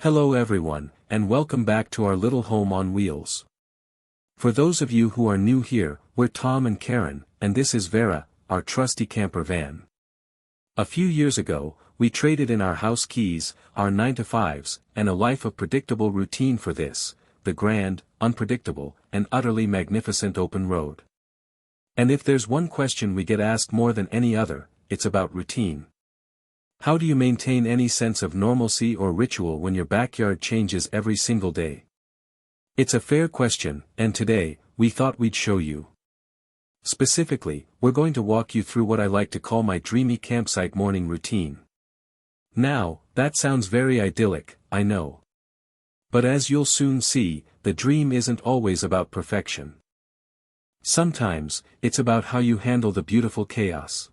Hello everyone, and welcome back to our little home on wheels. For those of you who are new here, we're Tom and Karen, and this is Vera, our trusty camper van. A few years ago, we traded in our house keys, our 9-to-5s, and a life of predictable routine for this, the grand, unpredictable, and utterly magnificent open road. And if there's one question we get asked more than any other, it's about routine. How do you maintain any sense of normalcy or ritual when your backyard changes every single day? It's a fair question, and today, we thought we'd show you. Specifically, we're going to walk you through what I like to call my dreamy campsite morning routine. Now, that sounds very idyllic, I know. But as you'll soon see, the dream isn't always about perfection. Sometimes, it's about how you handle the beautiful chaos.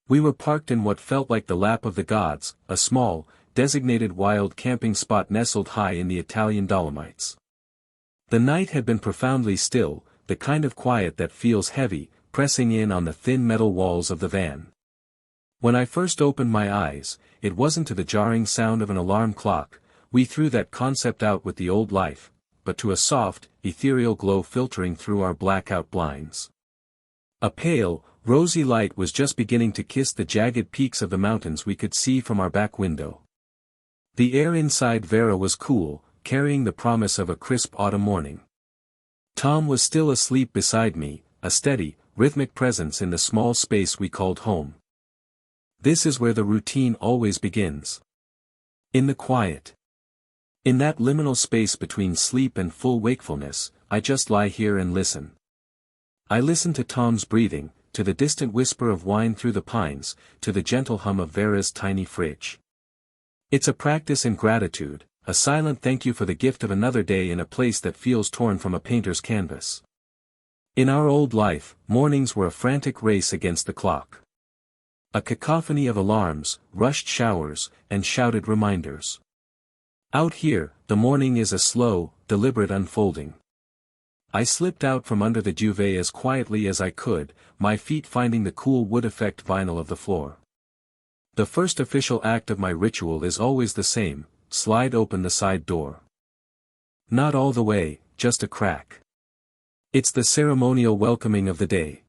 We were parked in what felt like the lap of the gods, a small, designated wild camping spot nestled high in the Italian Dolomites. The night had been profoundly still, the kind of quiet that feels heavy, pressing in on the thin metal walls of the van. When I first opened my eyes, it wasn't to the jarring sound of an alarm clock, we threw that concept out with the old life, but to a soft, ethereal glow filtering through our blackout blinds. A pale, rosy light was just beginning to kiss the jagged peaks of the mountains we could see from our back window. The air inside Vera was cool, carrying the promise of a crisp autumn morning. Tom was still asleep beside me, a steady, rhythmic presence in the small space we called home. This is where the routine always begins. In the quiet. In that liminal space between sleep and full wakefulness, I just lie here and listen. I listen to Tom's breathing, to the distant whisper of wine through the pines, to the gentle hum of Vera's tiny fridge. It's a practice in gratitude, a silent thank you for the gift of another day in a place that feels torn from a painter's canvas. In our old life, mornings were a frantic race against the clock. A cacophony of alarms, rushed showers, and shouted reminders. Out here, the morning is a slow, deliberate unfolding. I slipped out from under the duvet as quietly as I could, my feet finding the cool wood-effect vinyl of the floor. The first official act of my ritual is always the same: slide open the side door. Not all the way, just a crack. It's the ceremonial welcoming of the day.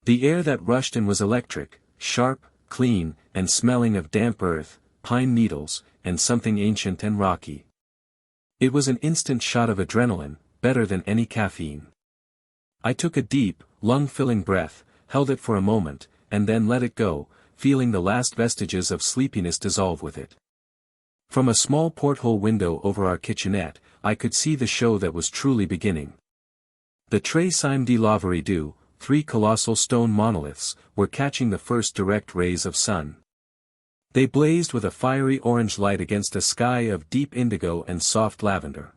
The air that rushed in was electric, sharp, clean, and smelling of damp earth, pine needles, and something ancient and rocky. It was an instant shot of adrenaline, better than any caffeine. I took a deep, lung-filling breath, held it for a moment, and then let it go, feeling the last vestiges of sleepiness dissolve with it. From a small porthole window over our kitchenette, I could see the show that was truly beginning. The Tres Cimes de l'Avaridu, 3 colossal stone monoliths, were catching the first direct rays of sun. They blazed with a fiery orange light against a sky of deep indigo and soft lavender.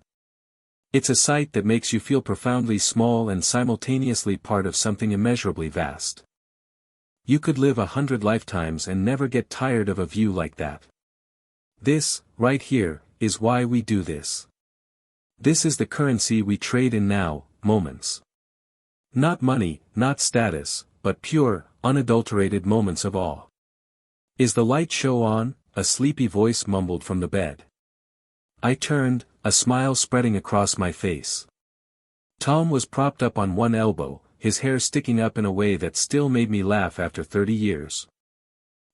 It's a sight that makes you feel profoundly small and simultaneously part of something immeasurably vast. You could live 100 lifetimes and never get tired of a view like that. This, right here, is why we do this. This is the currency we trade in now, moments. Not money, not status, but pure, unadulterated moments of awe. Is the light show on? A sleepy voice mumbled from the bed. I turned, a smile spreading across my face. Tom was propped up on one elbow, his hair sticking up in a way that still made me laugh after 30 years.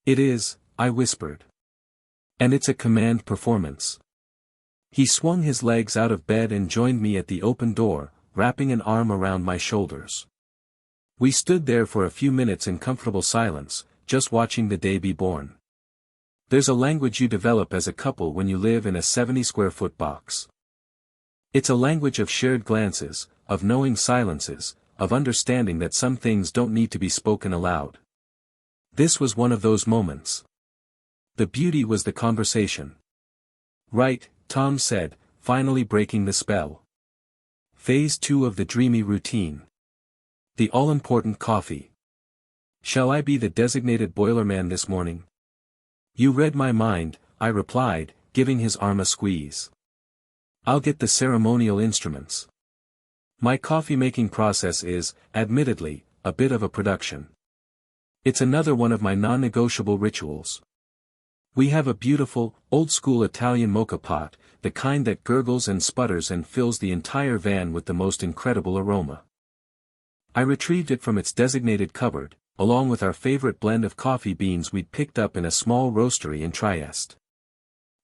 It is, I whispered. And it's a command performance. He swung his legs out of bed and joined me at the open door, wrapping an arm around my shoulders. We stood there for a few minutes in comfortable silence, just watching the day be born. There's a language you develop as a couple when you live in a 70-square-foot box. It's a language of shared glances, of knowing silences, of understanding that some things don't need to be spoken aloud. This was one of those moments. The beauty was the conversation. Right, Tom said, finally breaking the spell. Phase 2 of the dreamy routine. The all-important coffee. Shall I be the designated boilerman this morning? You read my mind, I replied, giving his arm a squeeze. I'll get the ceremonial instruments. My coffee-making process is, admittedly, a bit of a production. It's another one of my non-negotiable rituals. We have a beautiful, old-school Italian mocha pot, the kind that gurgles and sputters and fills the entire van with the most incredible aroma. I retrieved it from its designated cupboard, along with our favorite blend of coffee beans we'd picked up in a small roastery in Trieste.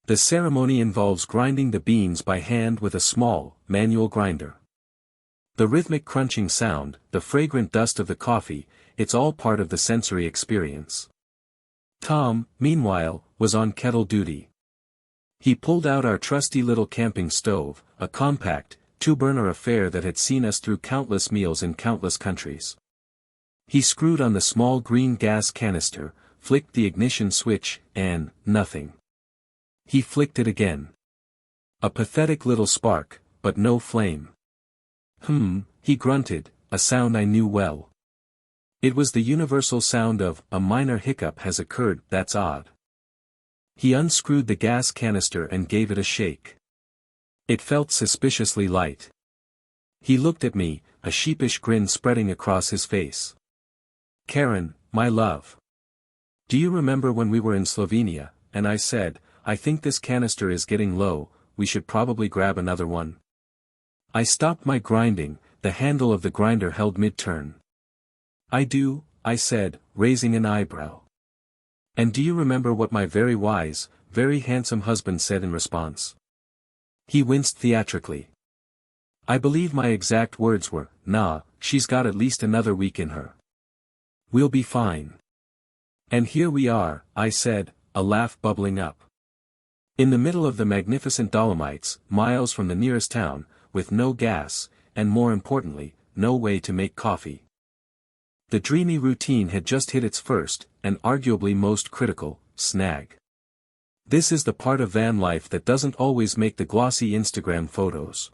The ceremony involves grinding the beans by hand with a small, manual grinder. The rhythmic crunching sound, the fragrant dust of the coffee, it's all part of the sensory experience. Tom, meanwhile, was on kettle duty. He pulled out our trusty little camping stove, a compact, two-burner affair that had seen us through countless meals in countless countries. He screwed on the small green gas canister, flicked the ignition switch, and, nothing. He flicked it again. A pathetic little spark, but no flame. He grunted, a sound I knew well. It was the universal sound of, a minor hiccup has occurred, that's odd. He unscrewed the gas canister and gave it a shake. It felt suspiciously light. He looked at me, a sheepish grin spreading across his face. Karen, my love. Do you remember when we were in Slovenia, and I said, I think this canister is getting low, we should probably grab another one? I stopped my grinding, the handle of the grinder held mid-turn. I do, I said, raising an eyebrow. And do you remember what my very wise, very handsome husband said in response? He winced theatrically. I believe my exact words were, nah, she's got at least another week in her. We'll be fine. And here we are, I said, a laugh bubbling up. In the middle of the magnificent Dolomites, miles from the nearest town, with no gas, and more importantly, no way to make coffee. The Dreamy routine had just hit its first, and arguably most critical, snag. This is the part of van life that doesn't always make the glossy Instagram photos.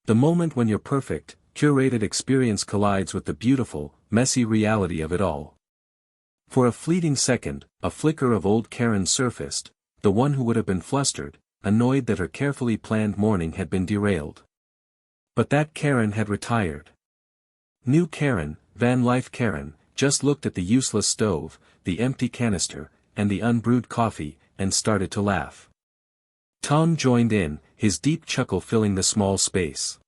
The moment when your perfect, curated experience collides with the beautiful, messy reality of it all. For a fleeting second, a flicker of old Karen surfaced, the one who would have been flustered, annoyed that her carefully planned morning had been derailed. But that Karen had retired. New Karen, van life Karen, just looked at the useless stove, the empty canister, and the unbrewed coffee, and started to laugh. Tom joined in, his deep chuckle filling the small space.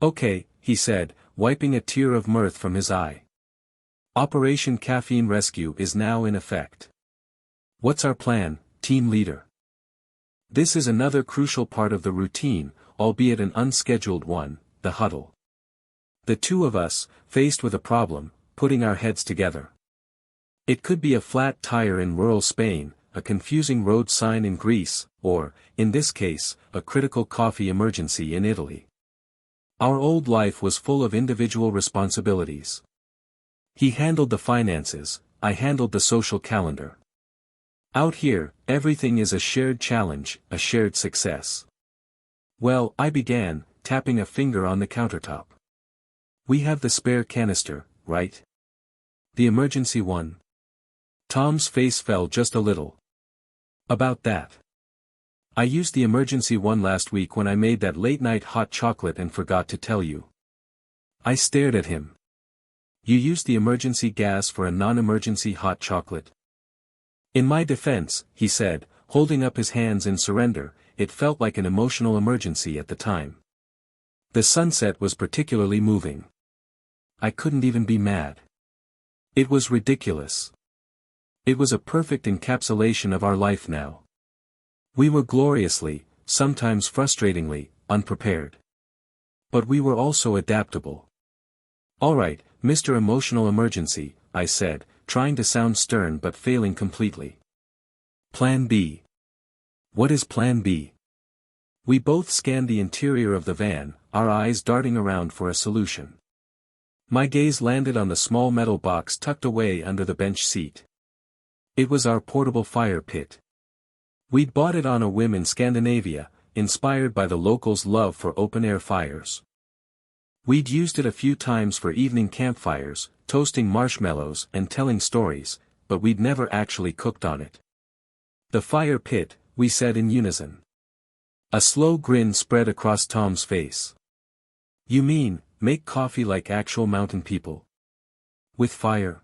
Okay, he said, wiping a tear of mirth from his eye. Operation Caffeine Rescue is now in effect. What's our plan, team leader? This is another crucial part of the routine, albeit an unscheduled one, the huddle. The two of us, faced with a problem, putting our heads together. It could be a flat tire in rural Spain, a confusing road sign in Greece, or, in this case, a critical coffee emergency in Italy. Our old life was full of individual responsibilities. He handled the finances, I handled the social calendar. Out here, everything is a shared challenge, a shared success. Well, I began, tapping a finger on the countertop. We have the spare canister, right? The emergency one. Tom's face fell just a little. About that. I used the emergency one last week when I made that late-night hot chocolate and forgot to tell you. I stared at him. You used the emergency gas for a non-emergency hot chocolate? In my defense, he said, holding up his hands in surrender, it felt like an emotional emergency at the time. The sunset was particularly moving. I couldn't even be mad. It was ridiculous. It was a perfect encapsulation of our life now. We were gloriously, sometimes frustratingly, unprepared. But we were also adaptable. All right, Mr. Emotional Emergency, I said, trying to sound stern but failing completely. Plan B. What is Plan B? We both scanned the interior of the van, our eyes darting around for a solution. My gaze landed on the small metal box tucked away under the bench seat. It was our portable fire pit. We'd bought it on a whim in Scandinavia, inspired by the locals' love for open-air fires. We'd used it a few times for evening campfires, toasting marshmallows and telling stories, but we'd never actually cooked on it. The fire pit, we said in unison. A slow grin spread across Tom's face. You mean, make coffee like actual mountain people? With fire?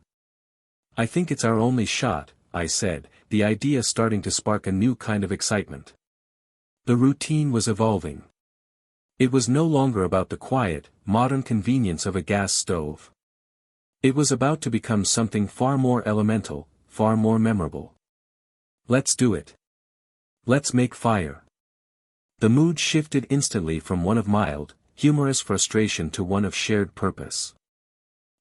I think it's our only shot, I said, the idea starting to spark a new kind of excitement. The routine was evolving. It was no longer about the quiet, modern convenience of a gas stove. It was about to become something far more elemental, far more memorable. Let's do it. Let's make fire. The mood shifted instantly from one of mild, humorous frustration to one of shared purpose.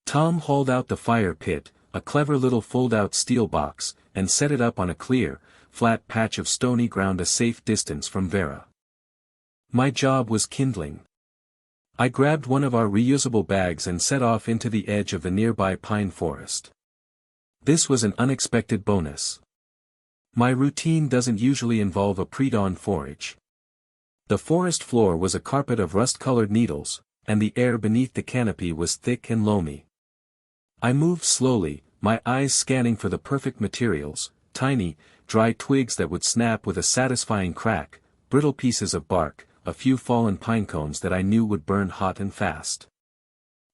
Tom hauled out the fire pit, a clever little fold-out steel box, and set it up on a clear, flat patch of stony ground a safe distance from Vera. My job was kindling. I grabbed one of our reusable bags and set off into the edge of the nearby pine forest. This was an unexpected bonus. My routine doesn't usually involve a pre-dawn forage. The forest floor was a carpet of rust-colored needles, and the air beneath the canopy was thick and loamy. I moved slowly, my eyes scanning for the perfect materials, tiny, dry twigs that would snap with a satisfying crack, brittle pieces of bark, a few fallen pine cones that I knew would burn hot and fast.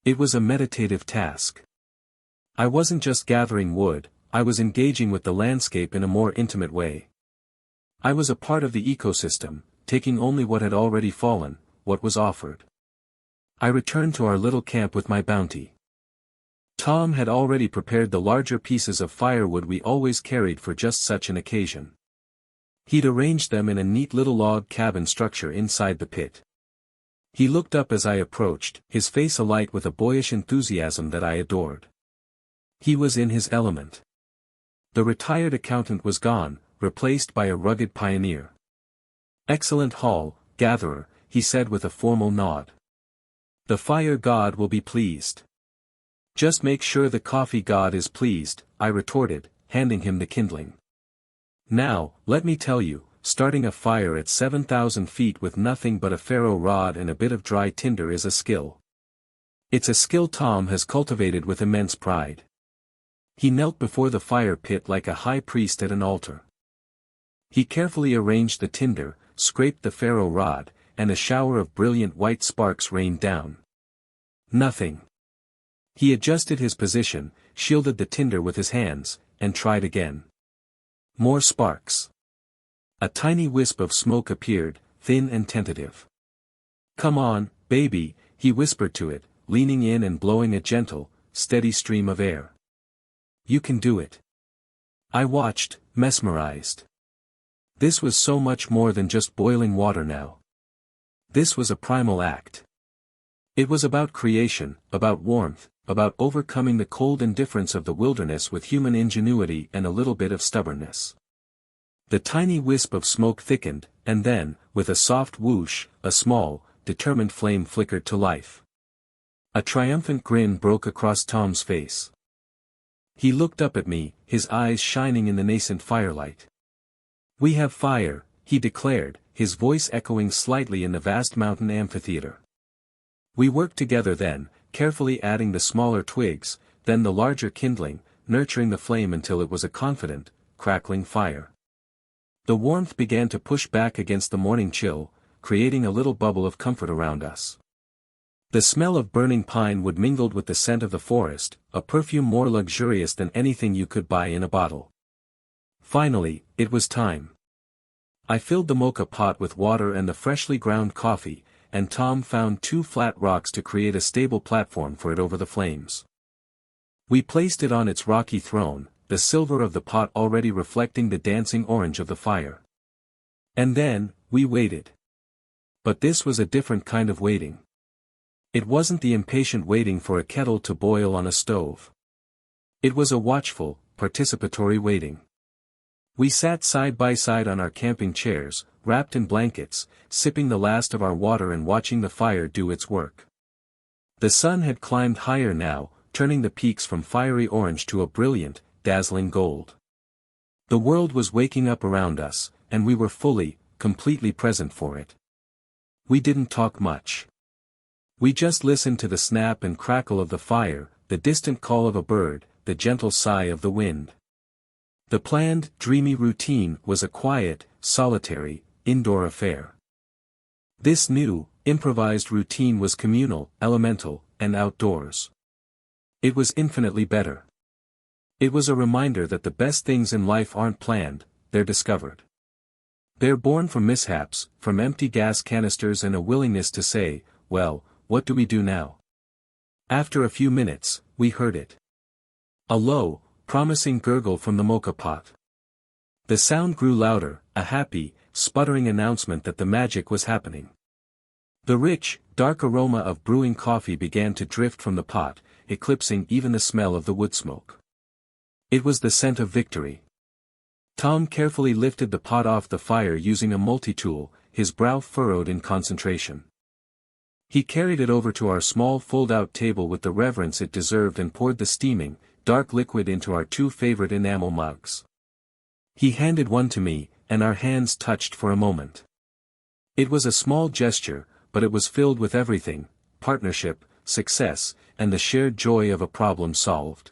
It was a meditative task. I wasn't just gathering wood, I was engaging with the landscape in a more intimate way. I was a part of the ecosystem, taking only what had already fallen, what was offered. I returned to our little camp with my bounty. Tom had already prepared the larger pieces of firewood we always carried for just such an occasion. He'd arranged them in a neat little log cabin structure inside the pit. He looked up as I approached, his face alight with a boyish enthusiasm that I adored. He was in his element. The retired accountant was gone, replaced by a rugged pioneer. "Excellent haul, gatherer," he said with a formal nod. "The fire god will be pleased." "Just make sure the coffee god is pleased," I retorted, handing him the kindling. "Now, let me tell you, starting a fire at 7,000 feet with nothing but a ferro rod and a bit of dry tinder is a skill. It's a skill Tom has cultivated with immense pride." He knelt before the fire pit like a high priest at an altar. He carefully arranged the tinder, scraped the ferro rod, and a shower of brilliant white sparks rained down. Nothing. He adjusted his position, shielded the tinder with his hands, and tried again. More sparks. A tiny wisp of smoke appeared, thin and tentative. "Come on, baby," he whispered to it, leaning in and blowing a gentle, steady stream of air. "You can do it." I watched, mesmerized. This was so much more than just boiling water now. This was a primal act. It was about creation, about warmth, about overcoming the cold indifference of the wilderness with human ingenuity and a little bit of stubbornness. The tiny wisp of smoke thickened, and then, with a soft whoosh, a small, determined flame flickered to life. A triumphant grin broke across Tom's face. He looked up at me, his eyes shining in the nascent firelight. "We have fire," he declared, his voice echoing slightly in the vast mountain amphitheater. We worked together then, carefully adding the smaller twigs, then the larger kindling, nurturing the flame until it was a confident, crackling fire. The warmth began to push back against the morning chill, creating a little bubble of comfort around us. The smell of burning pine wood mingled with the scent of the forest, a perfume more luxurious than anything you could buy in a bottle. Finally, it was time. I filled the mocha pot with water and the freshly ground coffee, and Tom found 2 flat rocks to create a stable platform for it over the flames. We placed it on its rocky throne, the silver of the pot already reflecting the dancing orange of the fire. And then, we waited. But this was a different kind of waiting. It wasn't the impatient waiting for a kettle to boil on a stove. It was a watchful, participatory waiting. We sat side by side on our camping chairs, wrapped in blankets, sipping the last of our water and watching the fire do its work. The sun had climbed higher now, turning the peaks from fiery orange to a brilliant, dazzling gold. The world was waking up around us, and we were fully, completely present for it. We didn't talk much. We just listened to the snap and crackle of the fire, the distant call of a bird, the gentle sigh of the wind. The planned, dreamy routine was a quiet, solitary, indoor affair. This new, improvised routine was communal, elemental, and outdoors. It was infinitely better. It was a reminder that the best things in life aren't planned, they're discovered. They're born from mishaps, from empty gas canisters and a willingness to say, well, what do we do now? After a few minutes, we heard it. A low, promising gurgle from the mocha pot. The sound grew louder, a happy, sputtering announcement that the magic was happening. The rich, dark aroma of brewing coffee began to drift from the pot, eclipsing even the smell of the wood smoke. It was the scent of victory. Tom carefully lifted the pot off the fire using a multi-tool, his brow furrowed in concentration. He carried it over to our small fold-out table with the reverence it deserved and poured the steaming, dark liquid into our two favorite enamel mugs. He handed one to me, and our hands touched for a moment. It was a small gesture, but it was filled with everything: partnership, success, and the shared joy of a problem solved.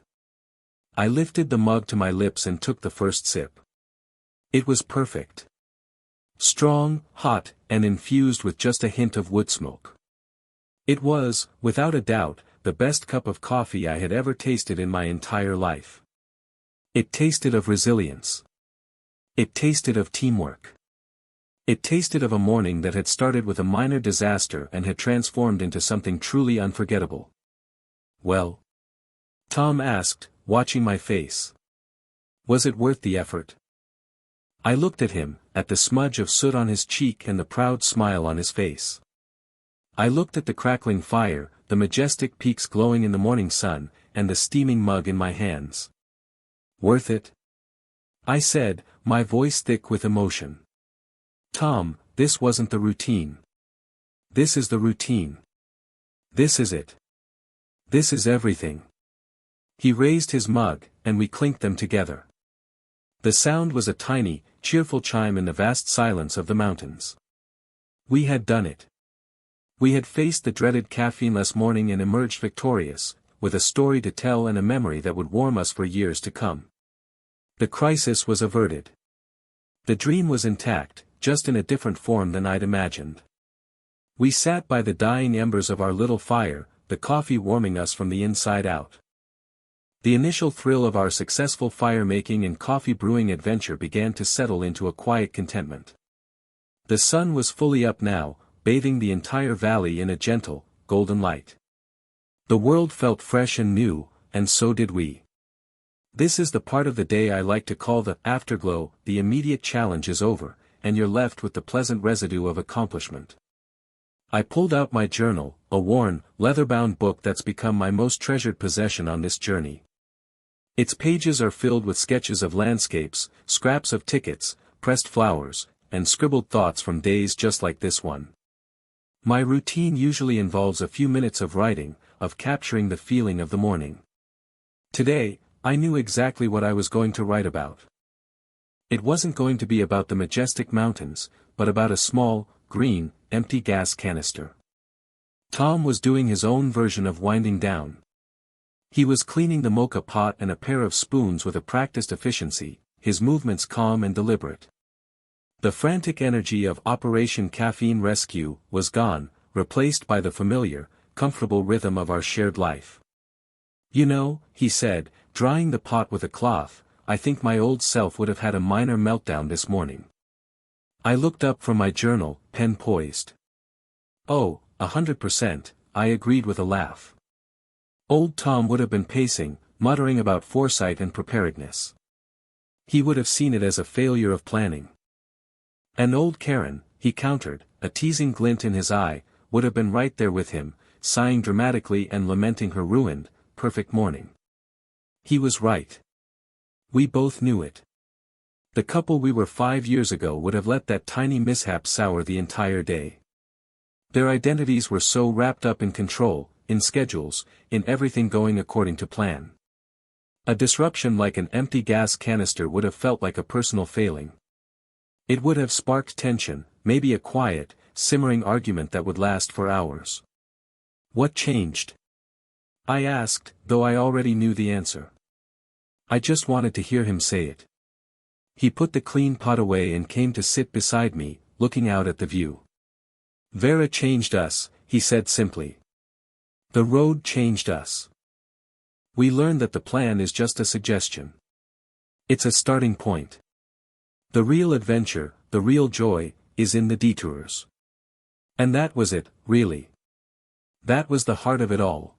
I lifted the mug to my lips and took the first sip. It was perfect. Strong, hot, and infused with just a hint of wood smoke. It was, without a doubt, the best cup of coffee I had ever tasted in my entire life. It tasted of resilience. It tasted of teamwork. It tasted of a morning that had started with a minor disaster and had transformed into something truly unforgettable. Well? Tom asked, watching my face. Was it worth the effort? I looked at him, at the smudge of soot on his cheek and the proud smile on his face. I looked at the crackling fire, the majestic peaks glowing in the morning sun, and the steaming mug in my hands. Worth it? I said, my voice thick with emotion. Tom, this wasn't the routine. This is the routine. This is it. This is everything. He raised his mug, and we clinked them together. The sound was a tiny, cheerful chime in the vast silence of the mountains. We had done it. We had faced the dreaded caffeine-less morning and emerged victorious, with a story to tell and a memory that would warm us for years to come. The crisis was averted. The dream was intact, just in a different form than I'd imagined. We sat by the dying embers of our little fire, the coffee warming us from the inside out. The initial thrill of our successful fire-making and coffee-brewing adventure began to settle into a quiet contentment. The sun was fully up now, bathing the entire valley in a gentle, golden light. The world felt fresh and new, and so did we. This is the part of the day I like to call the afterglow. The immediate challenge is over, and you're left with the pleasant residue of accomplishment. I pulled out my journal, a worn, leather-bound book that's become my most treasured possession on this journey. Its pages are filled with sketches of landscapes, scraps of tickets, pressed flowers, and scribbled thoughts from days just like this one. My routine usually involves a few minutes of writing, of capturing the feeling of the morning. Today, I knew exactly what I was going to write about. It wasn't going to be about the majestic mountains, but about a small, green, empty gas canister. Tom was doing his own version of winding down. He was cleaning the mocha pot and a pair of spoons with a practiced efficiency, his movements calm and deliberate. The frantic energy of Operation Caffeine Rescue was gone, replaced by the familiar, comfortable rhythm of our shared life. You know, he said, drying the pot with a cloth, I think my old self would have had a minor meltdown this morning. I looked up from my journal, pen poised. Oh, 100%, I agreed with a laugh. Old Tom would have been pacing, muttering about foresight and preparedness. He would have seen it as a failure of planning. And old Karen, he countered, a teasing glint in his eye, would have been right there with him, sighing dramatically and lamenting her ruined, perfect morning. He was right. We both knew it. The couple we were 5 years ago would have let that tiny mishap sour the entire day. Their identities were so wrapped up in control, in schedules, in everything going according to plan. A disruption like an empty gas canister would have felt like a personal failing. It would have sparked tension, maybe a quiet, simmering argument that would last for hours. What changed? I asked, though I already knew the answer. I just wanted to hear him say it. He put the clean pot away and came to sit beside me, looking out at the view. Vera changed us, he said simply. The road changed us. We learn that the plan is just a suggestion. It's a starting point. The real adventure, the real joy, is in the detours. And that was it, really. That was the heart of it all.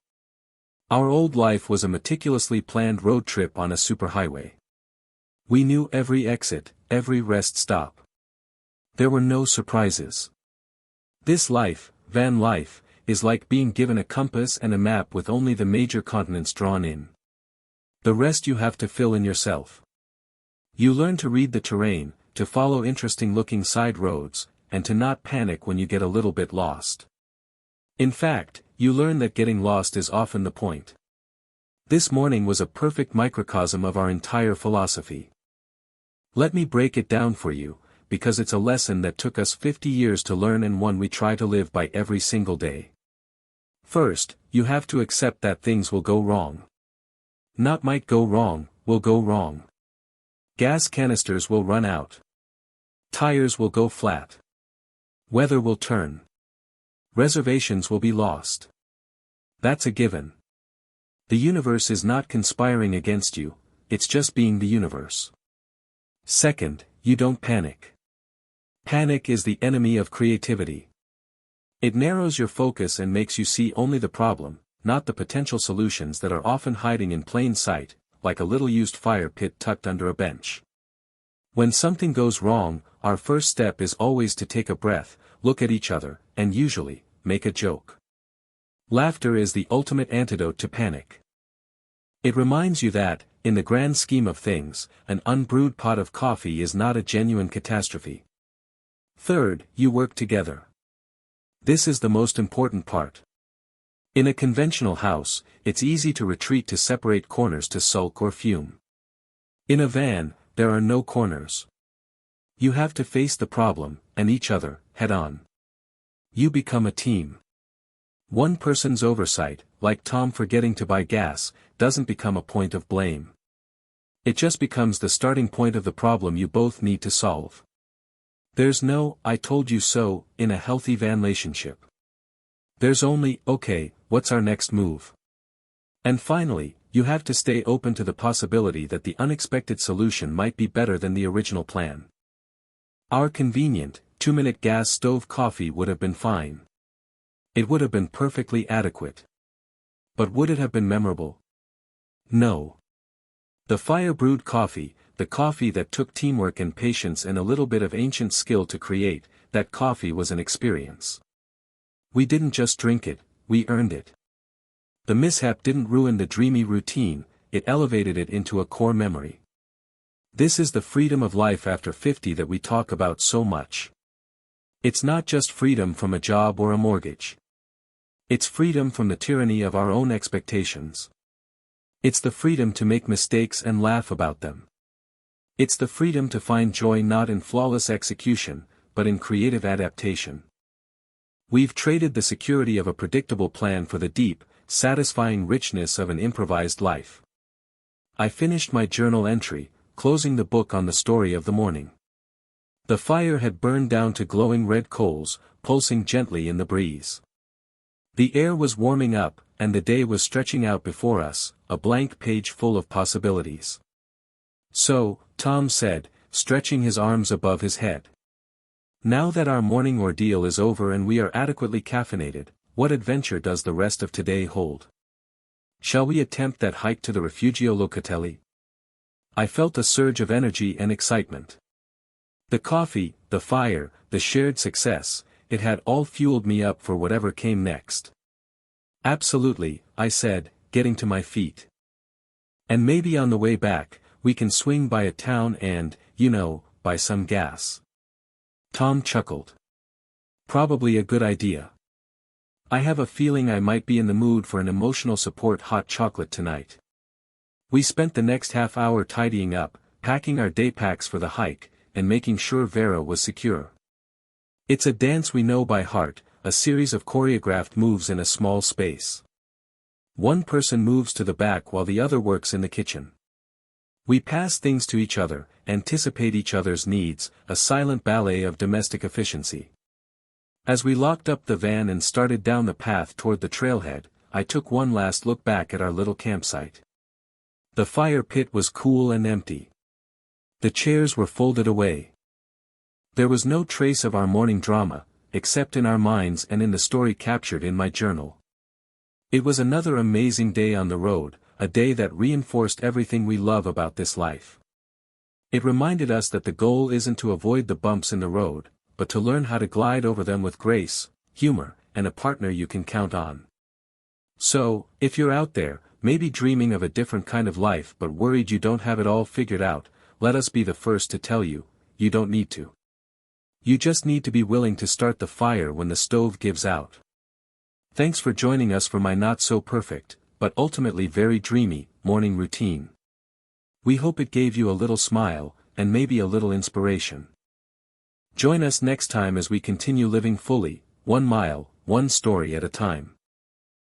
Our old life was a meticulously planned road trip on a superhighway. We knew every exit, every rest stop. There were no surprises. This life, van life, is like being given a compass and a map with only the major continents drawn in. The rest you have to fill in yourself. You learn to read the terrain, to follow interesting-looking side roads, and to not panic when you get a little bit lost. In fact, you learn that getting lost is often the point. This morning was a perfect microcosm of our entire philosophy. Let me break it down for you, because it's a lesson that took us 50 years to learn and one we try to live by every single day. First, you have to accept that things will go wrong. Not might go wrong, will go wrong. Gas canisters will run out. Tires will go flat. Weather will turn. Reservations will be lost. That's a given. The universe is not conspiring against you, it's just being the universe. Second, you don't panic. Panic is the enemy of creativity. It narrows your focus and makes you see only the problem, not the potential solutions that are often hiding in plain sight, like a little used fire pit tucked under a bench. When something goes wrong, our first step is always to take a breath, look at each other, and usually, make a joke. Laughter is the ultimate antidote to panic. It reminds you that, in the grand scheme of things, an unbrewed pot of coffee is not a genuine catastrophe. Third, you work together. This is the most important part. In a conventional house, it's easy to retreat to separate corners to sulk or fume. In a van, there are no corners. You have to face the problem, and each other, head on. You become a team. One person's oversight, like Tom forgetting to buy gas, doesn't become a point of blame. It just becomes the starting point of the problem you both need to solve. There's no, I told you so, in a healthy van relationship. There's only, okay, what's our next move? And finally, you have to stay open to the possibility that the unexpected solution might be better than the original plan. Our convenient, 2-minute gas stove coffee would have been fine. It would have been perfectly adequate. But would it have been memorable? No. The fire-brewed coffee, the coffee that took teamwork and patience and a little bit of ancient skill to create, that coffee was an experience. We didn't just drink it, we earned it. The mishap didn't ruin the dreamy routine, it elevated it into a core memory. This is the freedom of life after 50 that we talk about so much. It's not just freedom from a job or a mortgage. It's freedom from the tyranny of our own expectations. It's the freedom to make mistakes and laugh about them. It's the freedom to find joy not in flawless execution, but in creative adaptation. We've traded the security of a predictable plan for the deep, satisfying richness of an improvised life. I finished my journal entry, closing the book on the story of the morning. The fire had burned down to glowing red coals, pulsing gently in the breeze. The air was warming up, and the day was stretching out before us, a blank page full of possibilities. So, Tom said, stretching his arms above his head. Now that our morning ordeal is over and we are adequately caffeinated, what adventure does the rest of today hold? Shall we attempt that hike to the Refugio Locatelli? I felt a surge of energy and excitement. The coffee, the fire, the shared success, it had all fueled me up for whatever came next. Absolutely, I said, getting to my feet. And maybe on the way back, we can swing by a town and, buy some gas. Tom chuckled. Probably a good idea. I have a feeling I might be in the mood for an emotional support hot chocolate tonight. We spent the next half hour tidying up, packing our day packs for the hike, and making sure Vera was secure. It's a dance we know by heart, a series of choreographed moves in a small space. One person moves to the back while the other works in the kitchen. We pass things to each other, anticipate each other's needs, a silent ballet of domestic efficiency. As we locked up the van and started down the path toward the trailhead, I took one last look back at our little campsite. The fire pit was cool and empty. The chairs were folded away. There was no trace of our morning drama, except in our minds and in the story captured in my journal. It was another amazing day on the road, a day that reinforced everything we love about this life. It reminded us that the goal isn't to avoid the bumps in the road, but to learn how to glide over them with grace, humor, and a partner you can count on. So, if you're out there, maybe dreaming of a different kind of life but worried you don't have it all figured out, let us be the first to tell you, you don't need to. You just need to be willing to start the fire when the stove gives out. Thanks for joining us for my not so perfect, but ultimately very dreamy, morning routine. We hope it gave you a little smile, and maybe a little inspiration. Join us next time as we continue living fully, 1 mile, 1 story at a time.